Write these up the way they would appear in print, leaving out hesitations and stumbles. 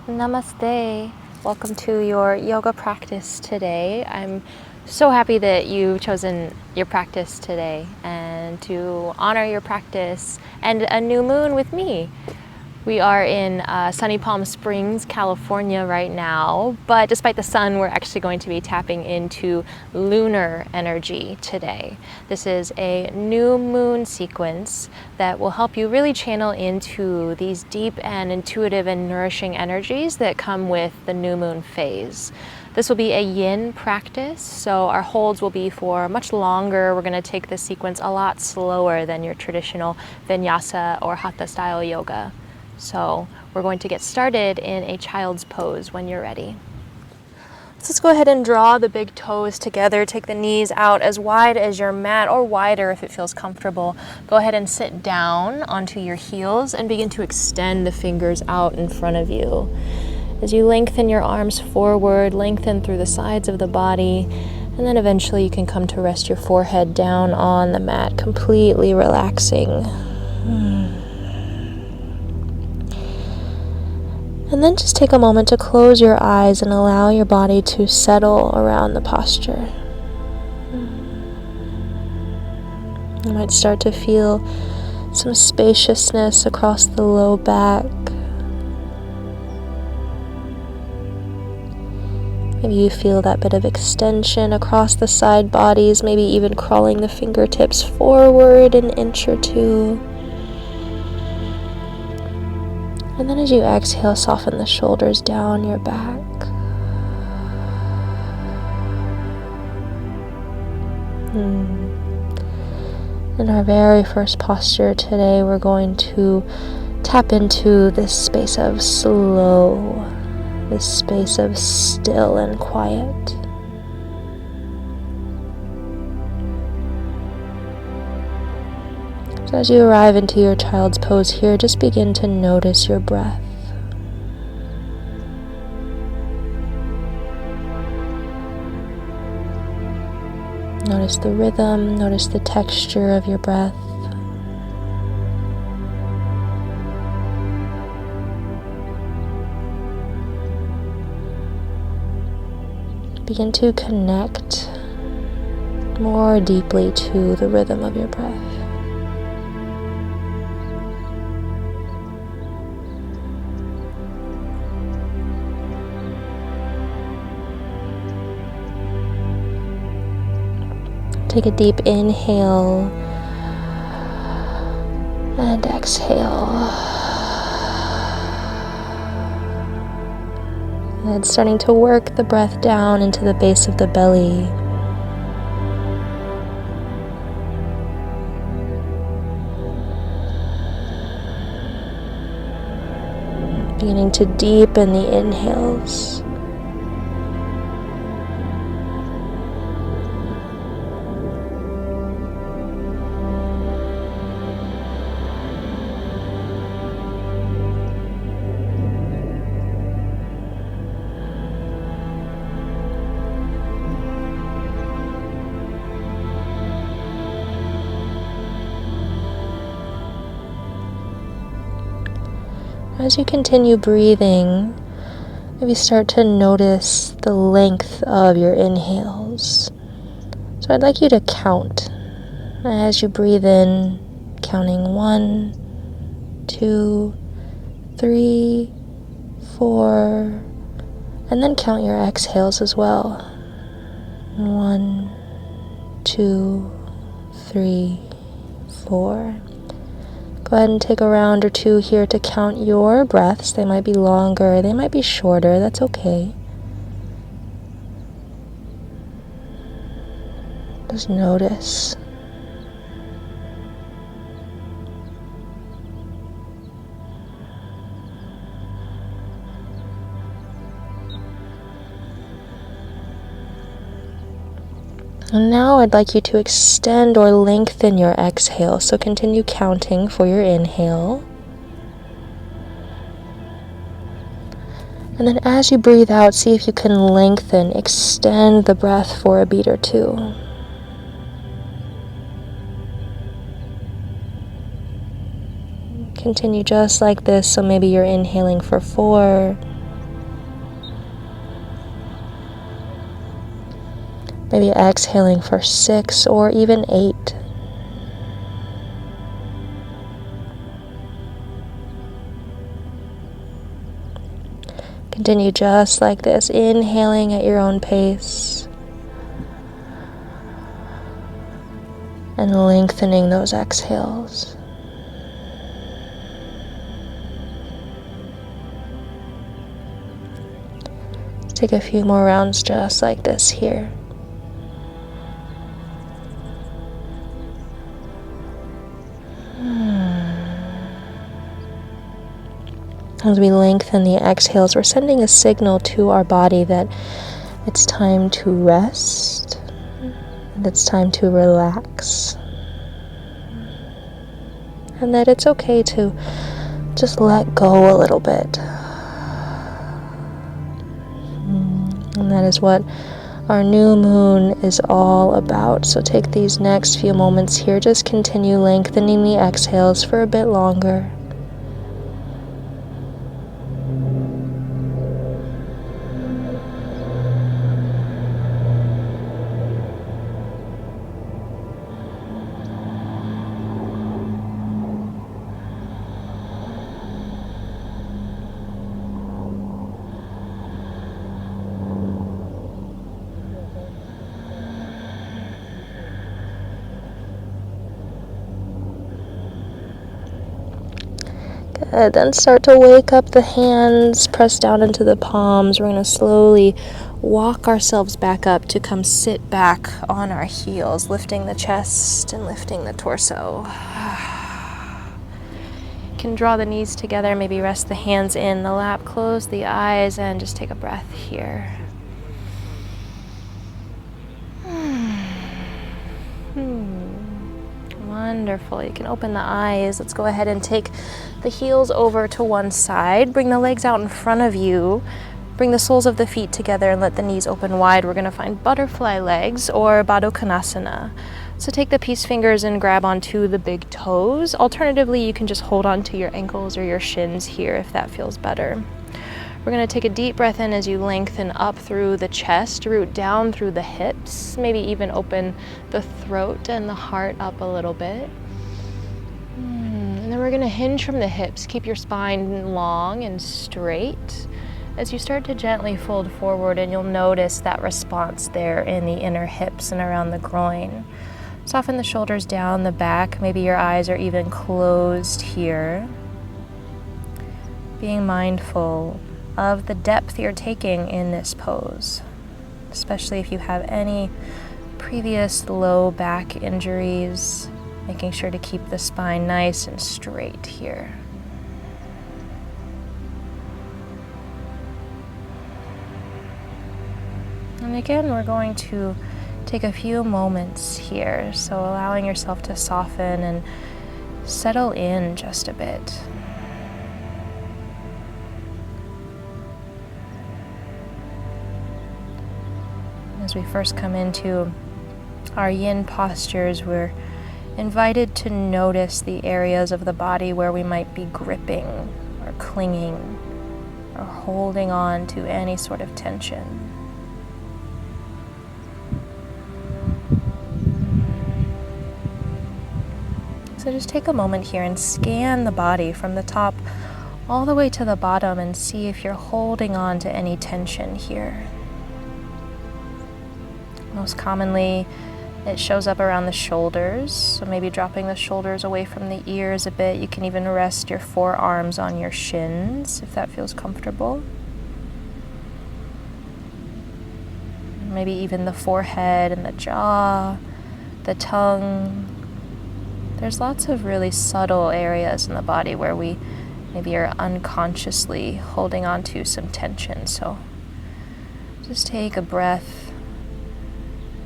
Namaste. Welcome to your yoga practice today. I'm so happy that you've chosen your practice today and to honor your practice and a new moon with me. We are in sunny Palm Springs, California right now, but despite the sun, we're actually going to be tapping into lunar energy today. This is a new moon sequence that will help you really channel into these deep and intuitive and nourishing energies that come with the new moon phase. This will be a yin practice, so our holds will be for much longer. We're going to take this sequence a lot slower than your traditional vinyasa or hatha style yoga. So we're going to get started in a child's pose when you're ready. So let's go ahead and draw the big toes together. Take the knees out as wide as your mat or wider if it feels comfortable. Go ahead and sit down onto your heels and begin to extend the fingers out in front of you. As you lengthen your arms forward, lengthen through the sides of the body, and then eventually you can come to rest your forehead down on the mat, completely relaxing. And then just take a moment to close your eyes and allow your body to settle around the posture. You might start to feel some spaciousness across the low back. Maybe you feel that bit of extension across the side bodies, maybe even crawling the fingertips forward an inch or two. And then as you exhale, soften the shoulders down your back. In our very first posture today, we're going to tap into this space of slow, this space of still and quiet. So as you arrive into your child's pose here, just begin to notice your breath. Notice the rhythm, notice the texture of your breath. Begin to connect more deeply to the rhythm of your breath. Take a deep inhale and exhale. And starting to work the breath down into the base of the belly. Beginning to deepen the inhales. As you continue breathing, maybe start to notice the length of your inhales. So I'd like you to count as you breathe in, counting 1, 2, 3, 4, and then count your exhales as well. 1, 2, 3, 4. Go ahead and take a round or two here to count your breaths. They might be longer, they might be shorter, that's okay. Just notice. And now I'd like you to extend or lengthen your exhale. So continue counting for your inhale. And then as you breathe out, see if you can lengthen, extend the breath for a beat or two. Continue just like this. So maybe you're inhaling for 4, Maybe exhaling for 6 or even 8. Continue just like this, inhaling at your own pace and lengthening those exhales. Let's take a few more rounds just like this here. As we lengthen the exhales, we're sending a signal to our body that it's time to rest and it's time to relax. And that it's okay to just let go a little bit. And that is what our new moon is all about. So take these next few moments here, just continue lengthening the exhales for a bit longer. Good. Then start to wake up the hands, press down into the palms. We're going to slowly walk ourselves back up to come sit back on our heels, lifting the chest and lifting the torso. Can draw the knees together, maybe rest the hands in the lap, close the eyes, and just take a breath here. Wonderful. You can open the eyes. Let's go ahead and take the heels over to one side. Bring the legs out in front of you. Bring the soles of the feet together and let the knees open wide. We're going to find butterfly legs or Badokanasana. So take the peace fingers and grab onto the big toes. Alternatively, you can just hold onto your ankles or your shins here if that feels better. We're going to take a deep breath in as you lengthen up through the chest, root down through the hips, maybe even open the throat and the heart up a little bit. And then we're going to hinge from the hips. Keep your spine long and straight as you start to gently fold forward, and you'll notice that response there in the inner hips and around the groin. Soften the shoulders down the back. Maybe your eyes are even closed here. Being mindful of the depth you're taking in this pose, especially if you have any previous low back injuries, making sure to keep the spine nice and straight here. And again, we're going to take a few moments here, so allowing yourself to soften and settle in just a bit. As we first come into our yin postures, we're invited to notice the areas of the body where we might be gripping or clinging or holding on to any sort of tension. So just take a moment here and scan the body from the top all the way to the bottom and see if you're holding on to any tension here. Most commonly, it shows up around the shoulders, so maybe dropping the shoulders away from the ears a bit. You can even rest your forearms on your shins if that feels comfortable. Maybe even the forehead and the jaw, the tongue. There's lots of really subtle areas in the body where we maybe are unconsciously holding on to some tension. So just take a breath.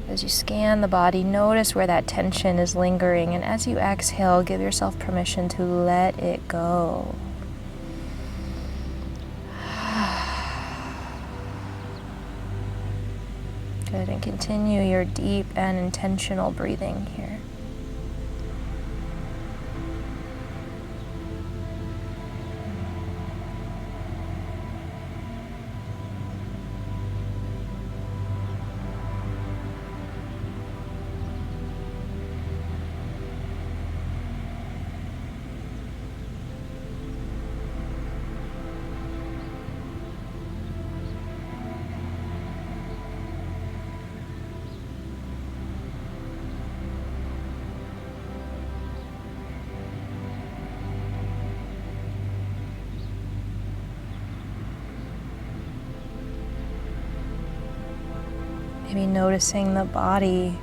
As you scan the body, notice where that tension is lingering, and as you exhale, give yourself permission to let it go. Good, and continue your deep and intentional breathing here. Maybe noticing the body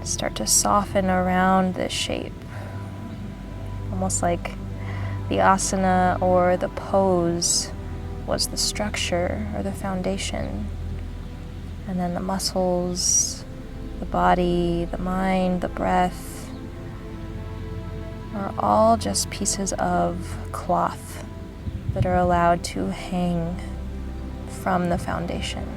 start to soften around this shape, almost like the asana or the pose was the structure or the foundation, and then the muscles, the body, the mind, the breath are all just pieces of cloth that are allowed to hang from the foundation.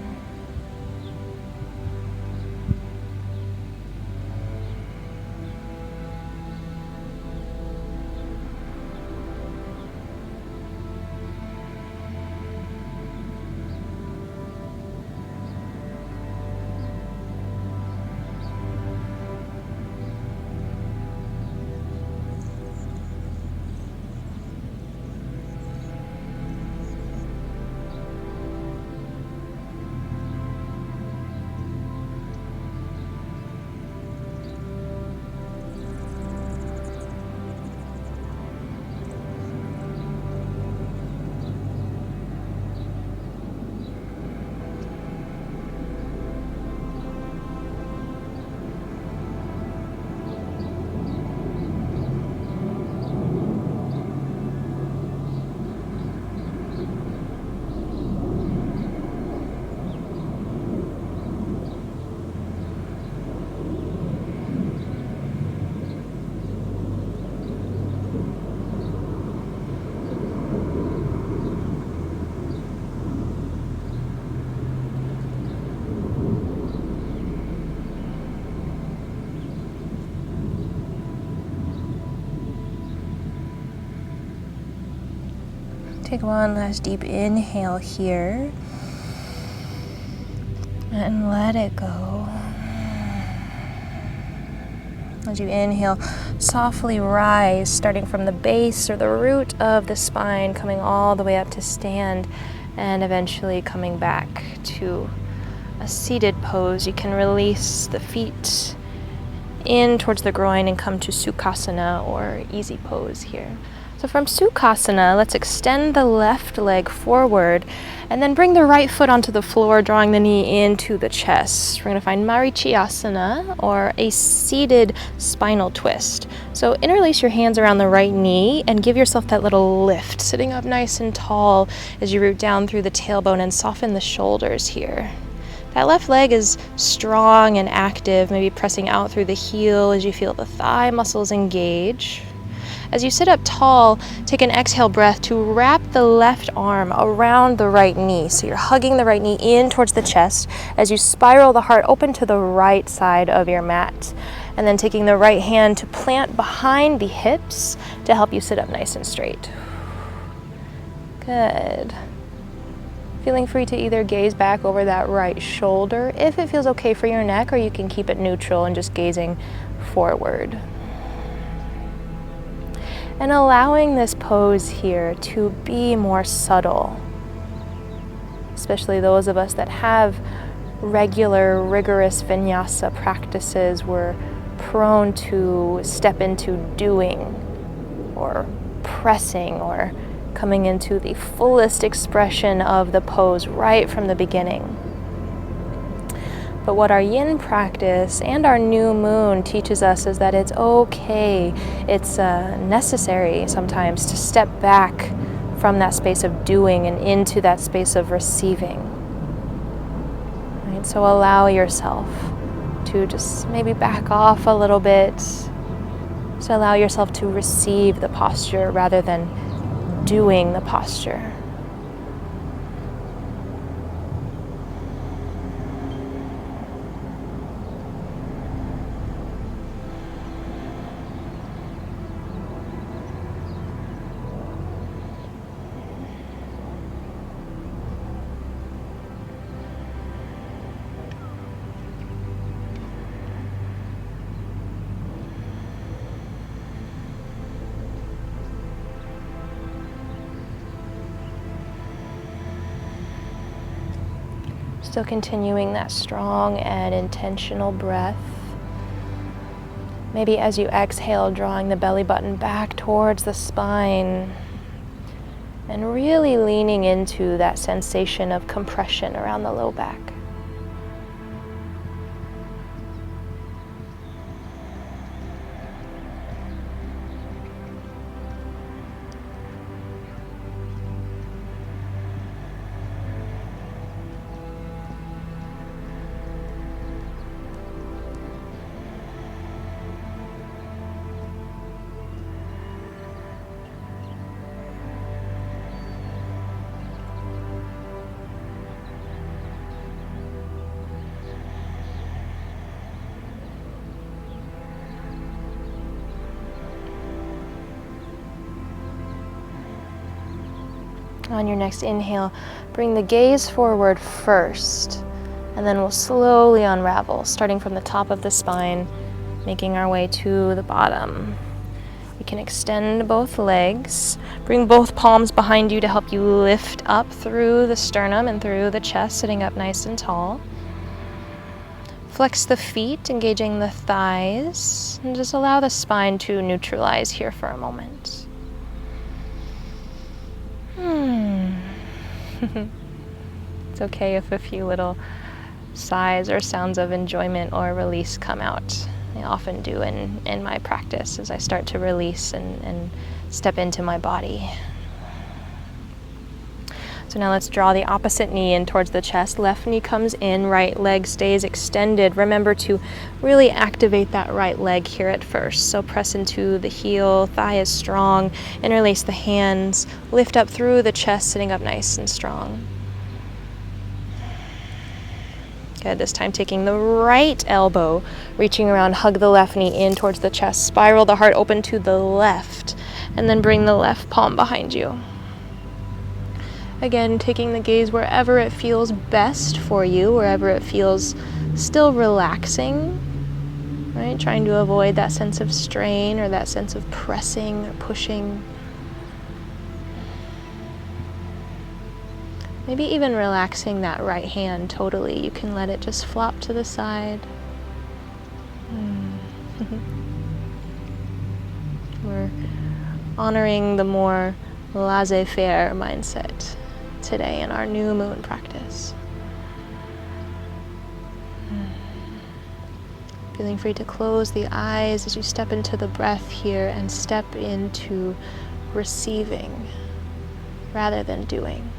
Take one last deep inhale here and let it go. As you inhale, softly rise, starting from the base or the root of the spine, coming all the way up to stand, and eventually coming back to a seated pose. You can release the feet in towards the groin and come to Sukhasana or easy pose here. So from Sukhasana, let's extend the left leg forward and then bring the right foot onto the floor, drawing the knee into the chest. We're going to find Marichyasana, or a seated spinal twist. So interlace your hands around the right knee and give yourself that little lift, sitting up nice and tall as you root down through the tailbone and soften the shoulders here. That left leg is strong and active, maybe pressing out through the heel as you feel the thigh muscles engage. As you sit up tall, take an exhale breath to wrap the left arm around the right knee. So you're hugging the right knee in towards the chest as you spiral the heart open to the right side of your mat. And then taking the right hand to plant behind the hips to help you sit up nice and straight. Good. Feeling free to either gaze back over that right shoulder if it feels okay for your neck, or you can keep it neutral and just gazing forward. And allowing this pose here to be more subtle, especially those of us that have regular, rigorous vinyasa practices, we're prone to step into doing or pressing or coming into the fullest expression of the pose right from the beginning. But what our yin practice and our new moon teaches us is that it's okay, it's necessary sometimes to step back from that space of doing and into that space of receiving. Right? So allow yourself to just maybe back off a little bit, to allow yourself to receive the posture rather than doing the posture. Still continuing that strong and intentional breath. Maybe as you exhale, drawing the belly button back towards the spine and really leaning into that sensation of compression around the low back. On your next inhale, bring the gaze forward first, and then we'll slowly unravel, starting from the top of the spine, making our way to the bottom. You can extend both legs. Bring both palms behind you to help you lift up through the sternum and through the chest, sitting up nice and tall. Flex the feet, engaging the thighs, and just allow the spine to neutralize here for a moment. It's okay if a few little sighs or sounds of enjoyment or release come out. I often do in my practice as I start to release and step into my body. So now let's draw the opposite knee in towards the chest. Left knee comes in, right leg stays extended. Remember to really activate that right leg here at first. So press into the heel, thigh is strong, interlace the hands, lift up through the chest, sitting up nice and strong. Good, this time taking the right elbow, reaching around, hug the left knee in towards the chest, spiral the heart open to the left, and then bring the left palm behind you. Again, taking the gaze wherever it feels best for you, wherever it feels still relaxing, right? Trying to avoid that sense of strain or that sense of pressing or pushing. Maybe even relaxing that right hand totally. You can let it just flop to the side. We're honoring the more laissez-faire mindset today in our new moon practice. Feeling free to close the eyes as you step into the breath here and step into receiving rather than doing.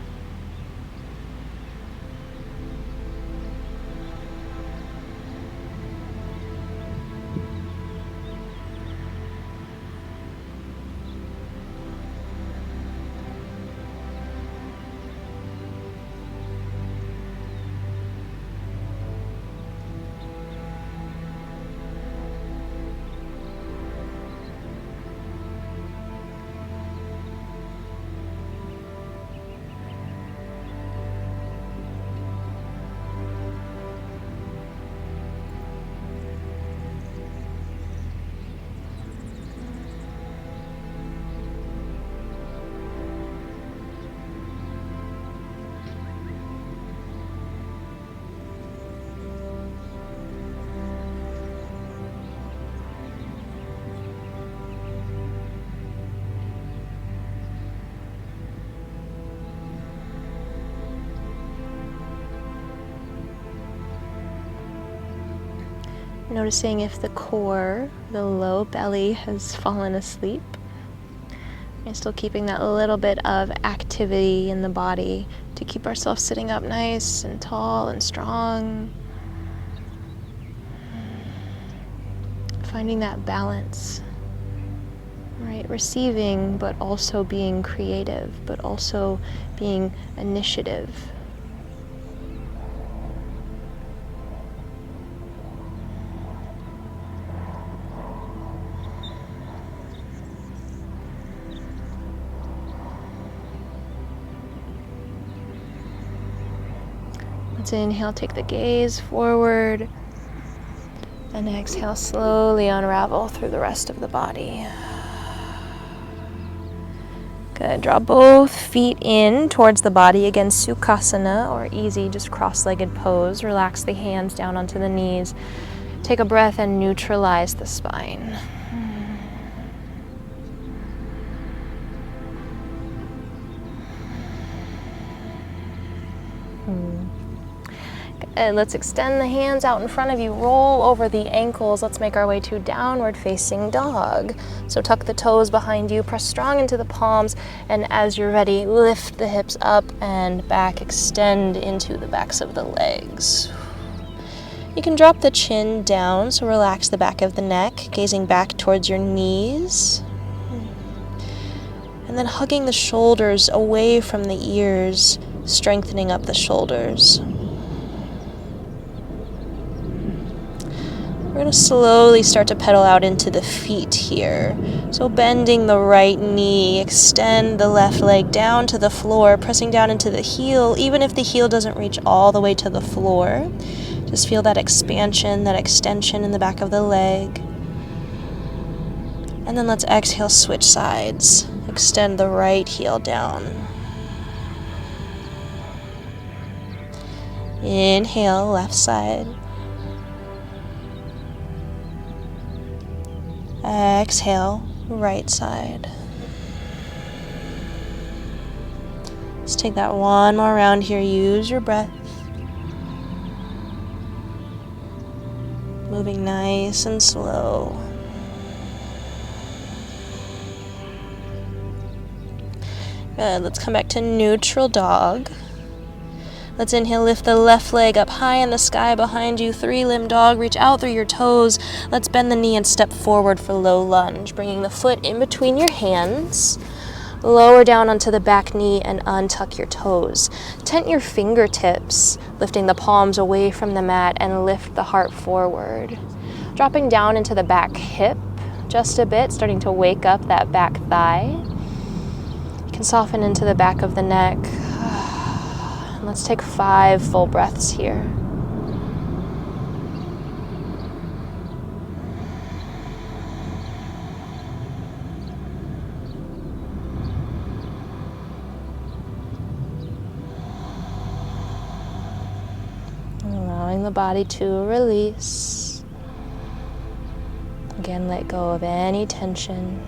Noticing if the core, the low belly, has fallen asleep. And still keeping that little bit of activity in the body to keep ourselves sitting up nice and tall and strong. Finding that balance, right? Receiving, but also being creative, but also being initiative. Let's inhale, take the gaze forward, and exhale, slowly unravel through the rest of the body. Good, draw both feet in towards the body. Again, Sukhasana, or easy, just cross-legged pose. Relax the hands down onto the knees. Take a breath and neutralize the spine. And let's extend the hands out in front of you, roll over the ankles. Let's make our way to downward facing dog. So tuck the toes behind you, press strong into the palms, and as you're ready, lift the hips up and back, extend into the backs of the legs. You can drop the chin down, so relax the back of the neck, gazing back towards your knees. And then hugging the shoulders away from the ears, strengthening up the shoulders. We're going to slowly start to pedal out into the feet here. So bending the right knee, extend the left leg down to the floor, pressing down into the heel, even if the heel doesn't reach all the way to the floor. Just feel that expansion, that extension in the back of the leg. And then let's exhale, switch sides. Extend the right heel down. Inhale, left side. Exhale, right side. Let's take that one more round here. Use your breath. Moving nice and slow. Good. Let's come back to neutral dog. Let's inhale, lift the left leg up high in the sky behind you. 3-limb dog, reach out through your toes. Let's bend the knee and step forward for low lunge, bringing the foot in between your hands. Lower down onto the back knee and untuck your toes. Tent your fingertips, lifting the palms away from the mat and lift the heart forward. Dropping down into the back hip just a bit, starting to wake up that back thigh. You can soften into the back of the neck. Let's take 5 full breaths here. Allowing the body to release. Again, let go of any tension.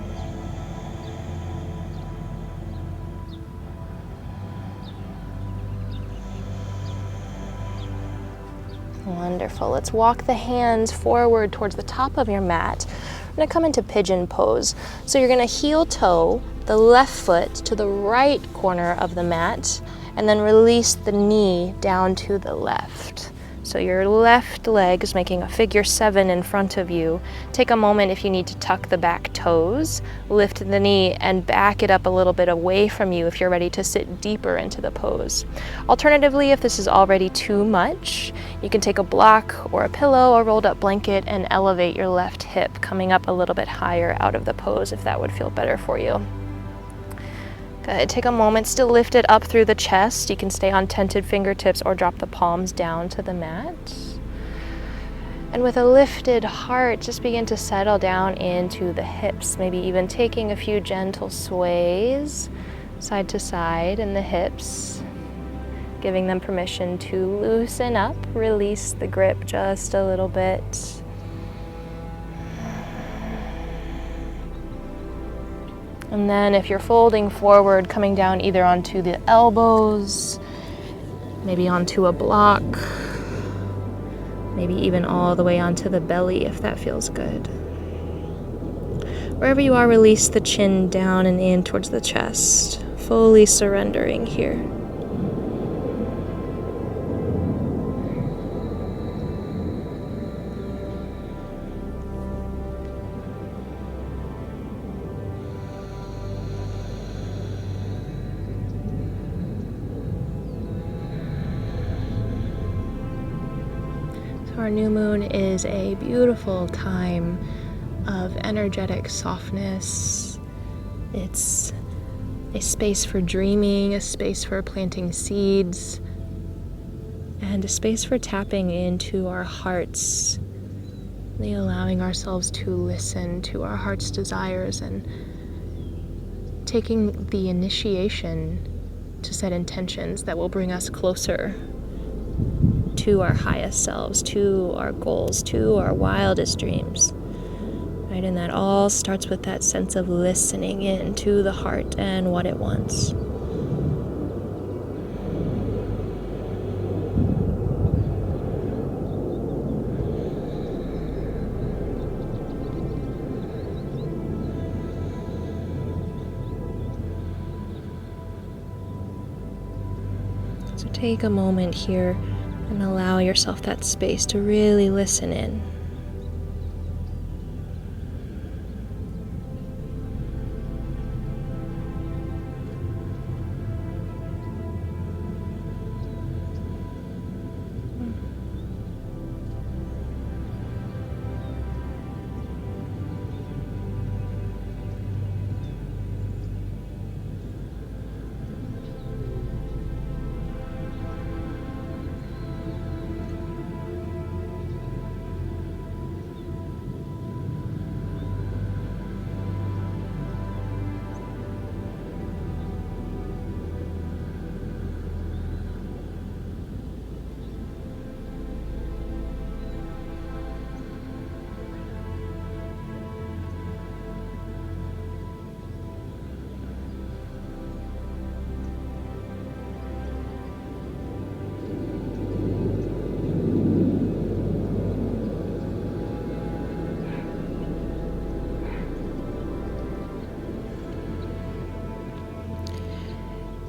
Wonderful. Let's walk the hands forward towards the top of your mat. We're going to come into Pigeon Pose. So you're going to heel toe the left foot to the right corner of the mat and then release the knee down to the left. So your left leg is making a figure 7 in front of you. Take a moment if you need to tuck the back toes, lift the knee and back it up a little bit away from you if you're ready to sit deeper into the pose. Alternatively, if this is already too much, you can take a block or a pillow or rolled up blanket and elevate your left hip, coming up a little bit higher out of the pose if that would feel better for you. Good. Take a moment, still lift it up through the chest. You can stay on tented fingertips or drop the palms down to the mat. And with a lifted heart, just begin to settle down into the hips, maybe even taking a few gentle sways side to side in the hips, giving them permission to loosen up, release the grip just a little bit. And then if you're folding forward, coming down either onto the elbows, maybe onto a block, maybe even all the way onto the belly if that feels good. Wherever you are, release the chin down and in towards the chest, fully surrendering here. Our new moon is a beautiful time of energetic softness. It's a space for dreaming, a space for planting seeds, and a space for tapping into our hearts, really allowing ourselves to listen to our heart's desires and taking the initiation to set intentions that will bring us closer to our highest selves, to our goals, to our wildest dreams. Right? And that all starts with that sense of listening in to the heart and what it wants. So take a moment here and allow yourself that space to really listen in.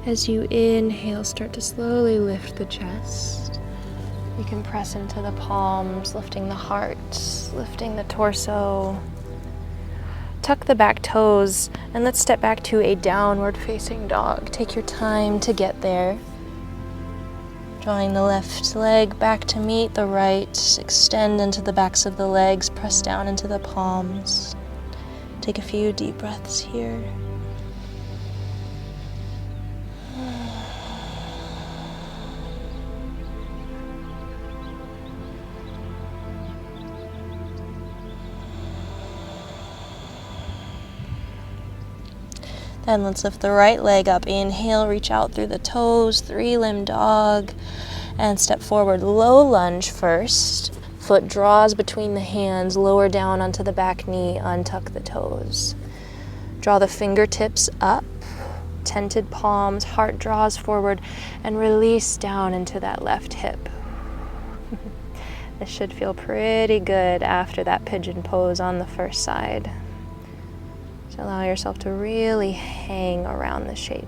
As you inhale, start to slowly lift the chest. You can press into the palms, lifting the heart, lifting the torso. Tuck the back toes, and let's step back to a downward facing dog. Take your time to get there. Drawing the left leg back to meet the right. Extend into the backs of the legs, press down into the palms. Take a few deep breaths here. Then let's lift the right leg up. Inhale, reach out through the toes, 3-limb dog, and step forward. Low lunge first. Foot draws between the hands, lower down onto the back knee, untuck the toes. Draw the fingertips up, tented palms, heart draws forward, and release down into that left hip. This should feel pretty good after that pigeon pose on the first side. So allow yourself to really hang around the shape.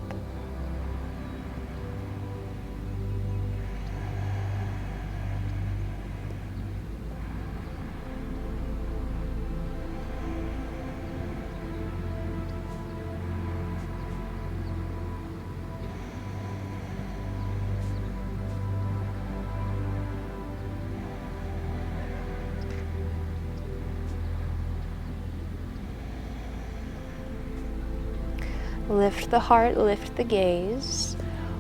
Lift the heart, lift the gaze.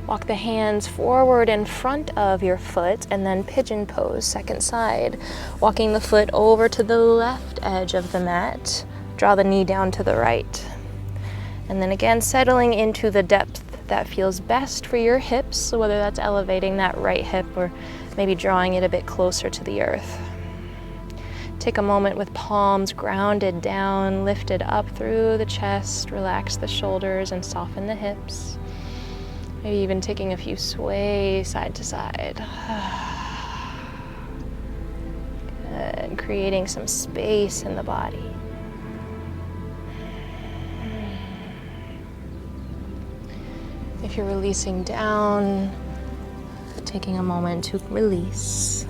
Walk the hands forward in front of your foot and then pigeon pose, second side. Walking the foot over to the left edge of the mat. Draw the knee down to the right. And then again, settling into the depth that feels best for your hips, so whether that's elevating that right hip or maybe drawing it a bit closer to the earth. Take a moment with palms grounded down, lifted up through the chest, relax the shoulders and soften the hips. Maybe even taking a few sways side to side. Good, creating some space in the body. If you're releasing down, taking a moment to release.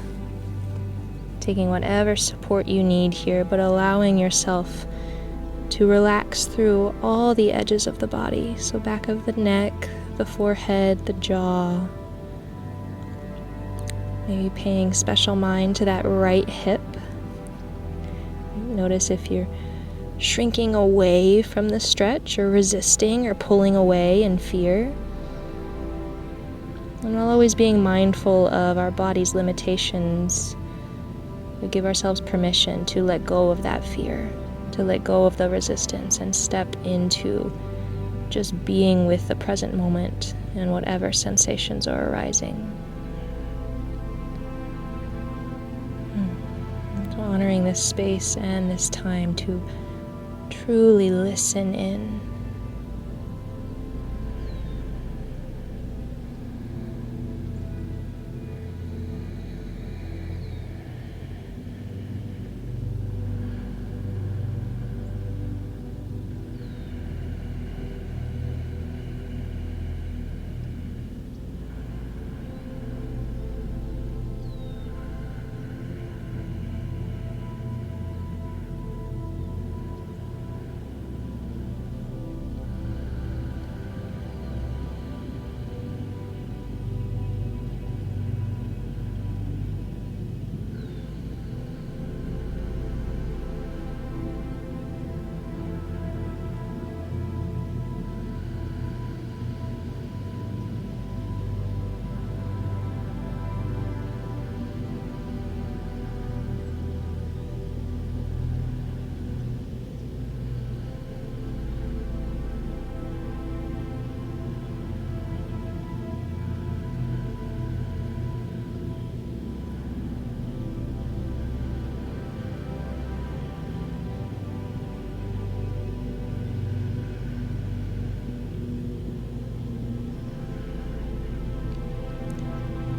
Taking whatever support you need here, but allowing yourself to relax through all the edges of the body. So back of the neck, the forehead, the jaw. Maybe paying special mind to that right hip. Notice if you're shrinking away from the stretch or resisting or pulling away in fear. And while always being mindful of our body's limitations, we give ourselves permission to let go of that fear, to let go of the resistance and step into just being with the present moment and whatever sensations are arising. So honoring this space and this time to truly listen in.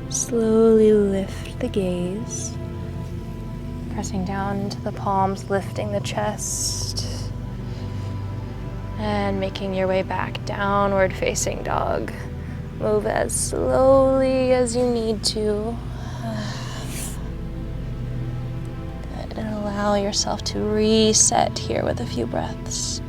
Slowly lift the gaze, pressing down into the palms, lifting the chest, and making your way back, downward facing dog. Move as slowly as you need to. Good. And allow yourself to reset here with a few breaths.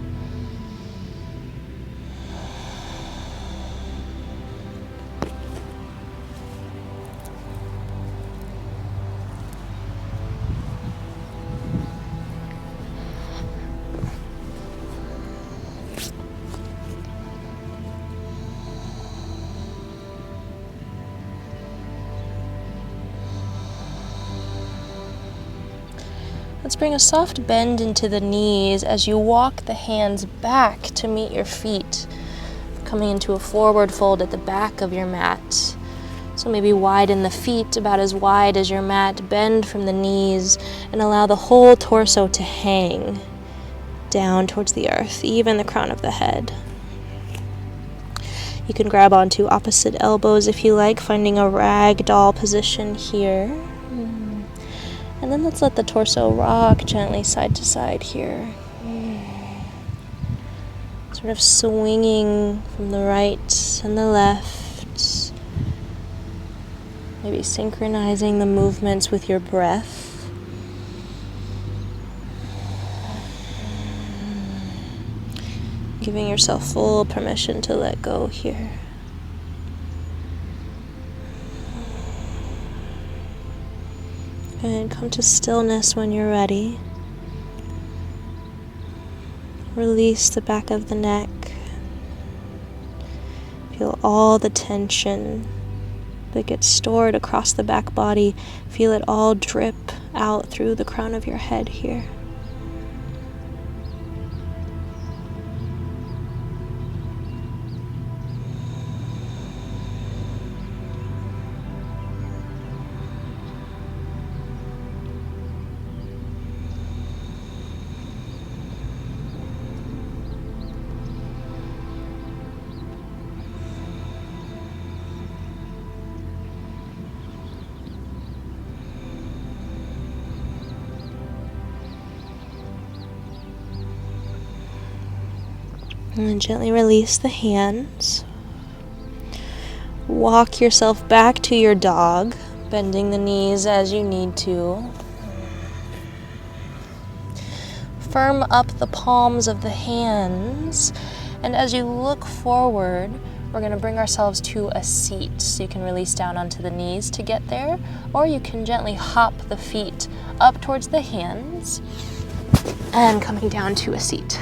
Let's bring a soft bend into the knees as you walk the hands back to meet your feet, coming into a forward fold at the back of your mat. So maybe widen the feet about as wide as your mat, bend from the knees, and allow the whole torso to hang down towards the earth, even the crown of the head. You can grab onto opposite elbows if you like, finding a ragdoll position here. And then let's let the torso rock gently side to side here. Sort of swinging from the right and the left. Maybe synchronizing the movements with your breath. Giving yourself full permission to let go here. And come to stillness when you're ready. Release the back of the neck. Feel all the tension that gets stored across the back body. Feel it all drip out through the crown of your head here. And then gently release the hands. Walk yourself back to your dog, bending the knees as you need to. Firm up the palms of the hands, and as you look forward, we're going to bring ourselves to a seat. So you can release down onto the knees to get there, or you can gently hop the feet up towards the hands and coming down to a seat.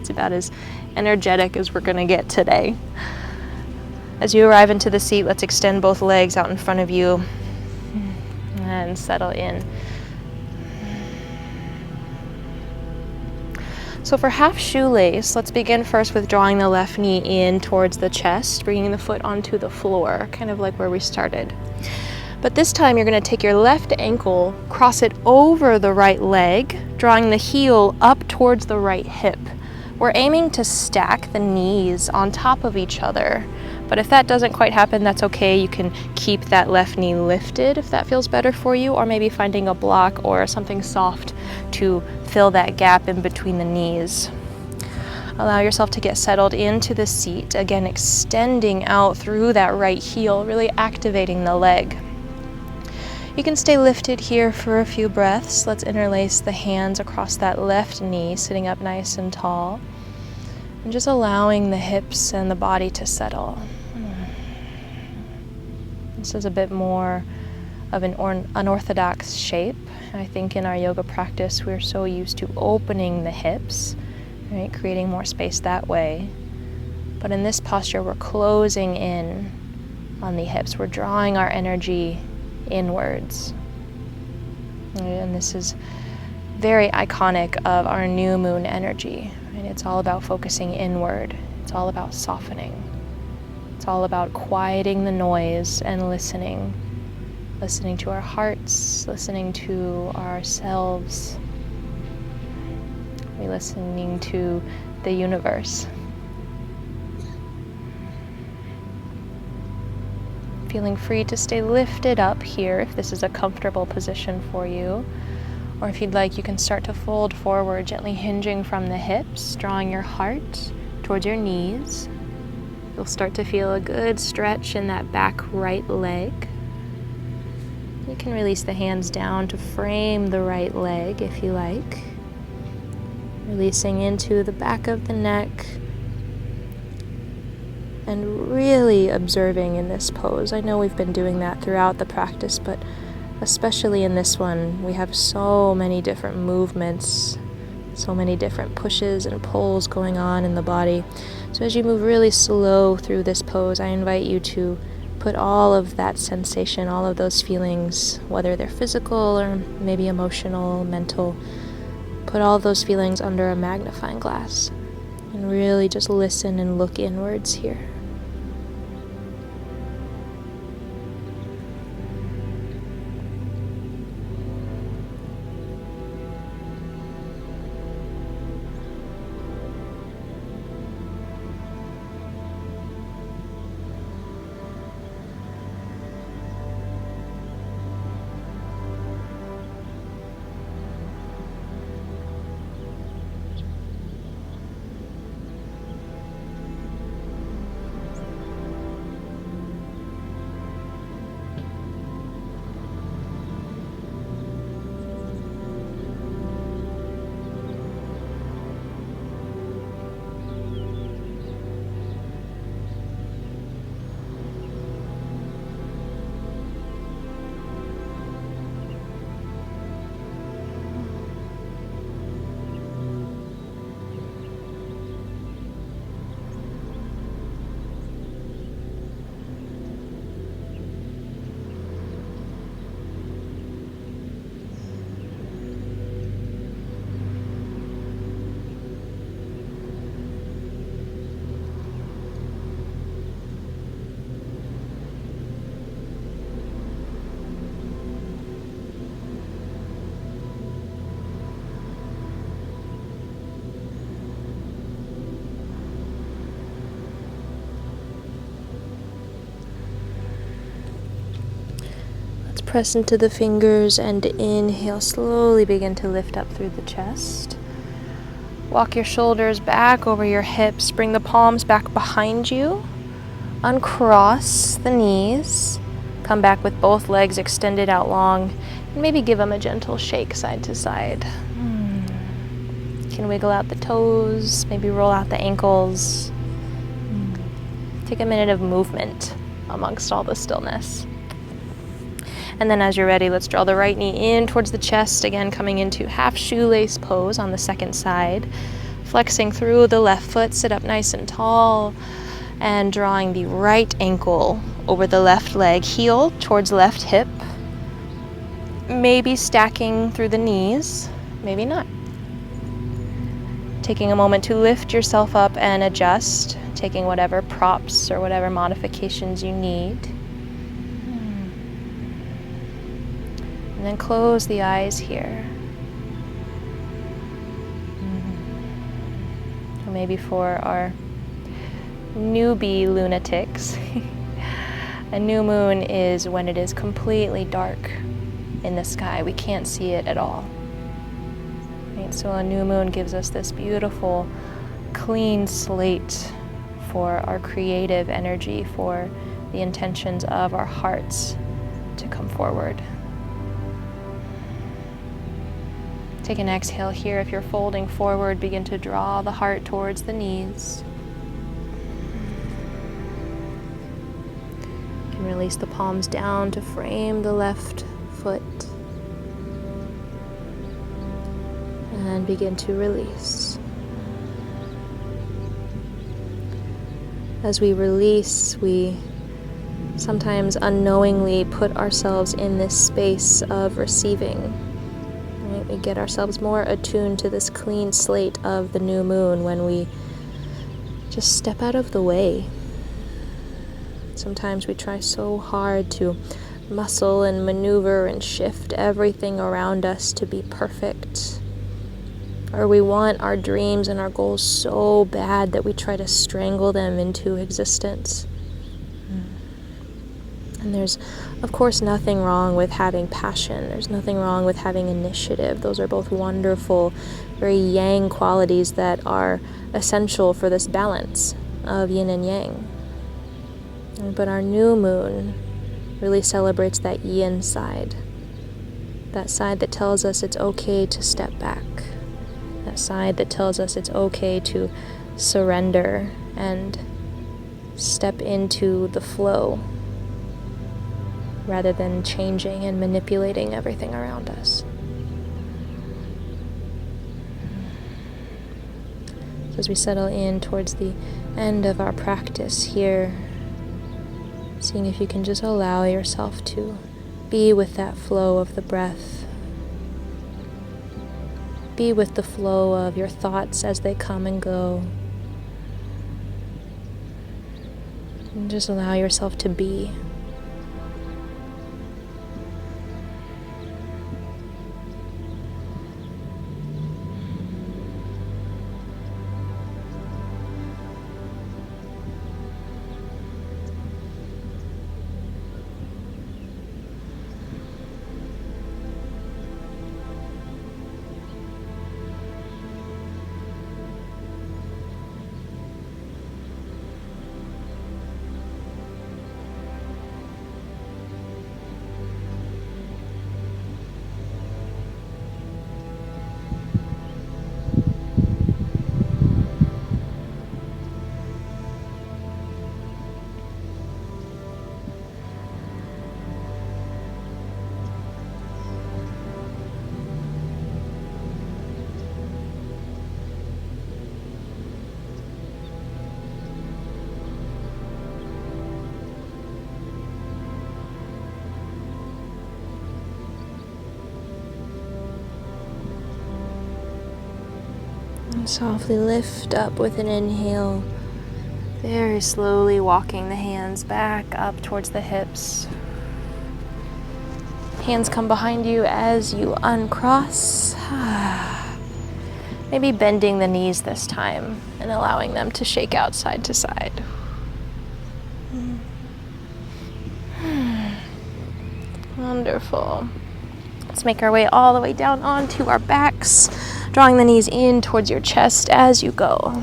It's about as energetic as we're going to get today. As you arrive into the seat, let's extend both legs out in front of you and settle in. So for half shoelace, let's begin first with drawing the left knee in towards the chest, bringing the foot onto the floor, kind of like where we started. But this time you're going to take your left ankle, cross it over the right leg, drawing the heel up towards the right hip. We're aiming to stack the knees on top of each other, but if that doesn't quite happen, that's okay. You can keep that left knee lifted if that feels better for you, or maybe finding a block or something soft to fill that gap in between the knees. Allow yourself to get settled into the seat, again extending out through that right heel, really activating the leg. You can stay lifted here for a few breaths. Let's interlace the hands across that left knee, sitting up nice and tall, and just allowing the hips and the body to settle. This is a bit more of an unorthodox shape. I think in our yoga practice, we're so used to opening the hips, right? Creating more space that way. But in this posture, we're closing in on the hips. We're drawing our energy inwards. And this is very iconic of our new moon energy. Right? It's all about focusing inward. It's all about softening. It's all about quieting the noise and listening. Listening to our hearts, listening to ourselves. We're listening to the universe. Feeling free to stay lifted up here if this is a comfortable position for you. Or if you'd like, you can start to fold forward, gently hinging from the hips, drawing your heart towards your knees. You'll start to feel a good stretch in that back right leg. You can release the hands down to frame the right leg if you like. Releasing into the back of the neck and really observing in this pose. I know we've been doing that throughout the practice, but especially in this one, we have so many different movements, so many different pushes and pulls going on in the body. So as you move really slow through this pose, I invite you to put all of that sensation, all of those feelings, whether they're physical or maybe emotional, mental, put all of those feelings under a magnifying glass and really just listen and look inwards here. Press into the fingers and inhale, slowly begin to lift up through the chest. Walk your shoulders back over your hips, bring the palms back behind you, uncross the knees, come back with both legs extended out long, and maybe give them a gentle shake side to side. You can wiggle out the toes, maybe roll out the ankles. Take a minute of movement amongst all the stillness. And then as you're ready, let's draw the right knee in towards the chest, again coming into half shoelace pose on the second side. Flexing through the left foot, sit up nice and tall, and drawing the right ankle over the left leg, heel towards left hip. Maybe stacking through the knees, maybe not. Taking a moment to lift yourself up and adjust, taking whatever props or whatever modifications you need. And then close the eyes here. Or maybe for our newbie lunatics, a new moon is when it is completely dark in the sky. We can't see it at all. Right? So a new moon gives us this beautiful, clean slate for our creative energy, for the intentions of our hearts to come forward. Take an exhale here. If you're folding forward, begin to draw the heart towards the knees. You can release the palms down to frame the left foot. And begin to release. As we release, we sometimes unknowingly put ourselves in this space of receiving. We get ourselves more attuned to this clean slate of the new moon when we just step out of the way. Sometimes we try so hard to muscle and maneuver and shift everything around us to be perfect. Or we want our dreams and our goals so bad that we try to strangle them into existence. And there's, of course, nothing wrong with having passion. There's nothing wrong with having initiative. Those are both wonderful, very yang qualities that are essential for this balance of yin and yang. But our new moon really celebrates that yin side. That side that tells us it's okay to step back. That side that tells us it's okay to surrender and step into the flow rather than changing and manipulating everything around us. So as we settle in towards the end of our practice here, seeing if you can just allow yourself to be with that flow of the breath. Be with the flow of your thoughts as they come and go. And just allow yourself to be. And softly lift up with an inhale, very slowly walking the hands back up towards the hips. Hands come behind you as you uncross. Maybe bending the knees this time and allowing them to shake out side to side. Wonderful. Let's make our way all the way down onto our backs, drawing the knees in towards your chest as you go.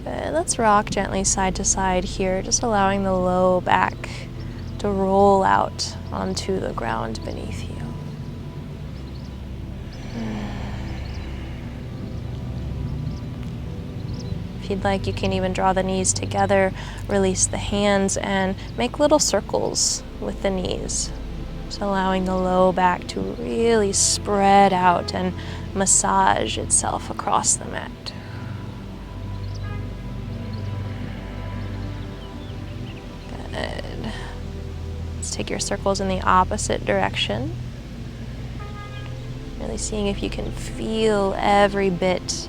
Good. Let's rock gently side to side here, just allowing the low back to roll out onto the ground beneath you. If you'd like, you can even draw the knees together, release the hands, and make little circles with the knees. Just allowing the low back to really spread out and massage itself across the mat. Good. Let's take your circles in the opposite direction. Really seeing if you can feel every bit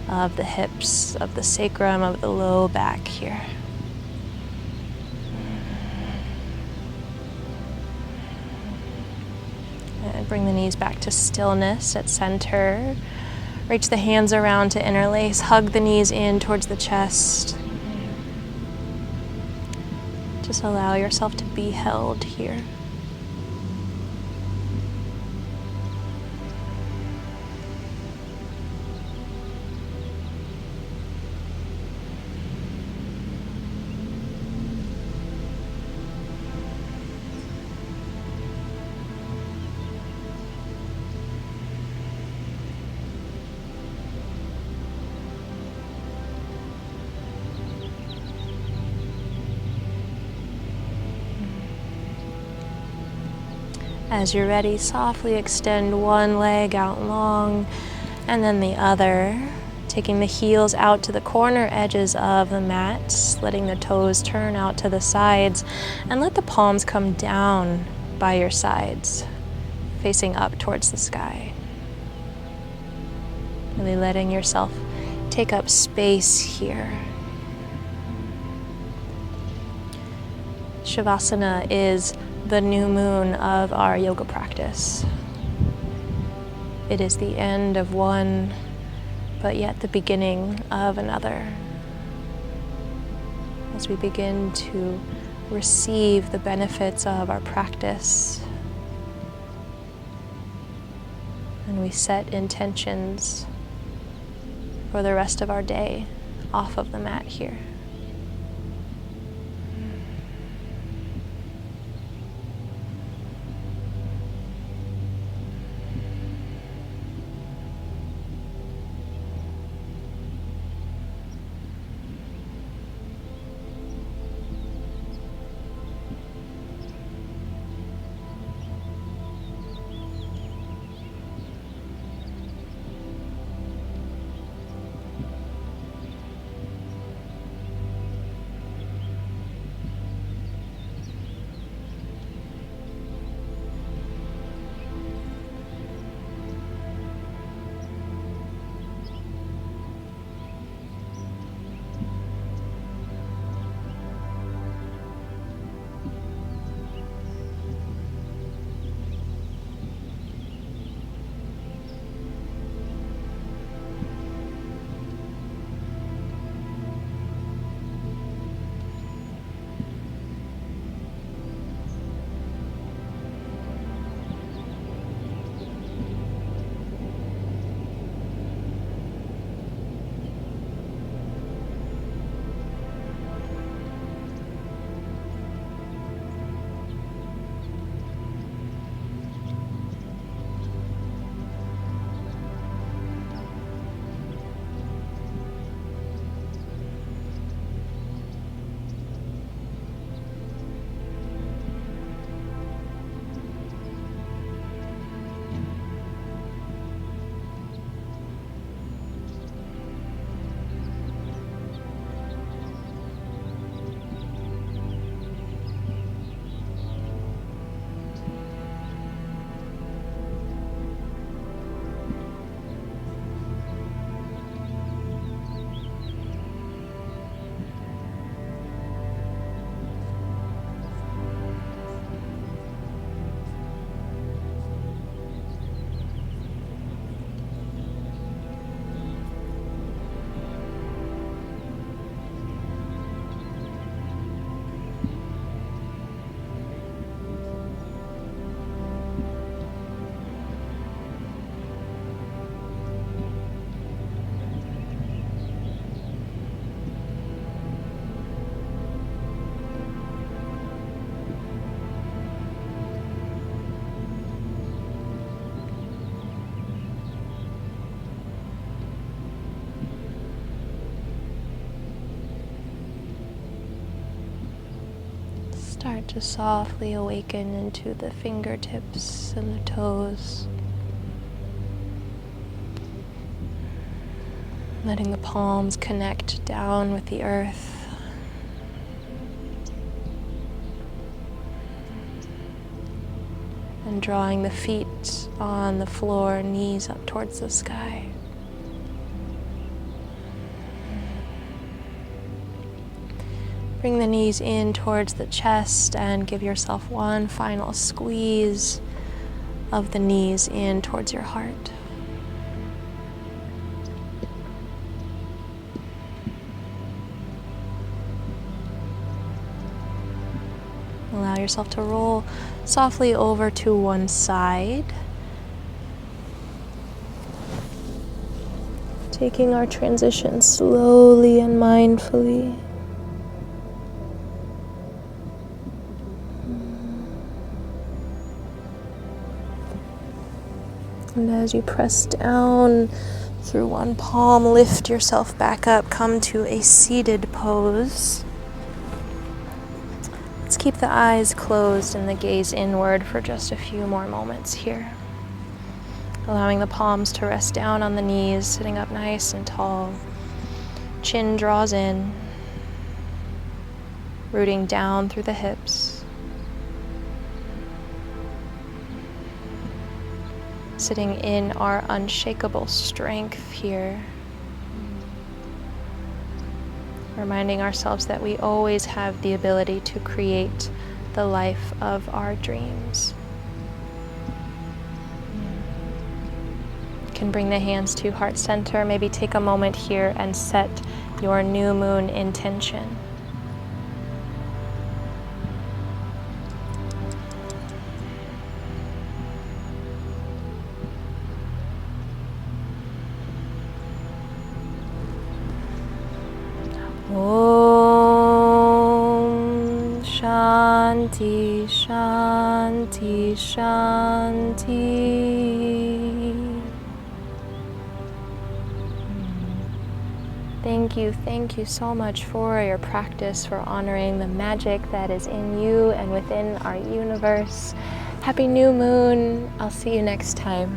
of the hips, of the sacrum, of the low back here. And bring the knees back to stillness at center. Reach the hands around to interlace. Hug the knees in towards the chest. Just allow yourself to be held here. As you're ready, softly extend one leg out long and then the other, taking the heels out to the corner edges of the mat, letting the toes turn out to the sides, and let the palms come down by your sides, facing up towards the sky. Really letting yourself take up space here. Shavasana is the new moon of our yoga practice. It is the end of one, but yet the beginning of another. As we begin to receive the benefits of our practice, and we set intentions for the rest of our day off of the mat here. Start to softly awaken into the fingertips and the toes. Letting the palms connect down with the earth. And drawing the feet on the floor, knees up towards the sky. Bring the knees in towards the chest and give yourself one final squeeze of the knees in towards your heart. Allow yourself to roll softly over to one side. Taking our transition slowly and mindfully. And as you press down through one palm, lift yourself back up, come to a seated pose. Let's keep the eyes closed and the gaze inward for just a few more moments here. Allowing the palms to rest down on the knees, sitting up nice and tall. Chin draws in, rooting down through the hips. Sitting in our unshakable strength here. Reminding ourselves that we always have the ability to create the life of our dreams. You can bring the hands to heart center. Maybe take a moment here and set your new moon intention. Shanti, Shanti, Shanti. Thank you so much for your practice, for honoring the magic that is in you and within our universe. Happy new moon. I'll see you next time.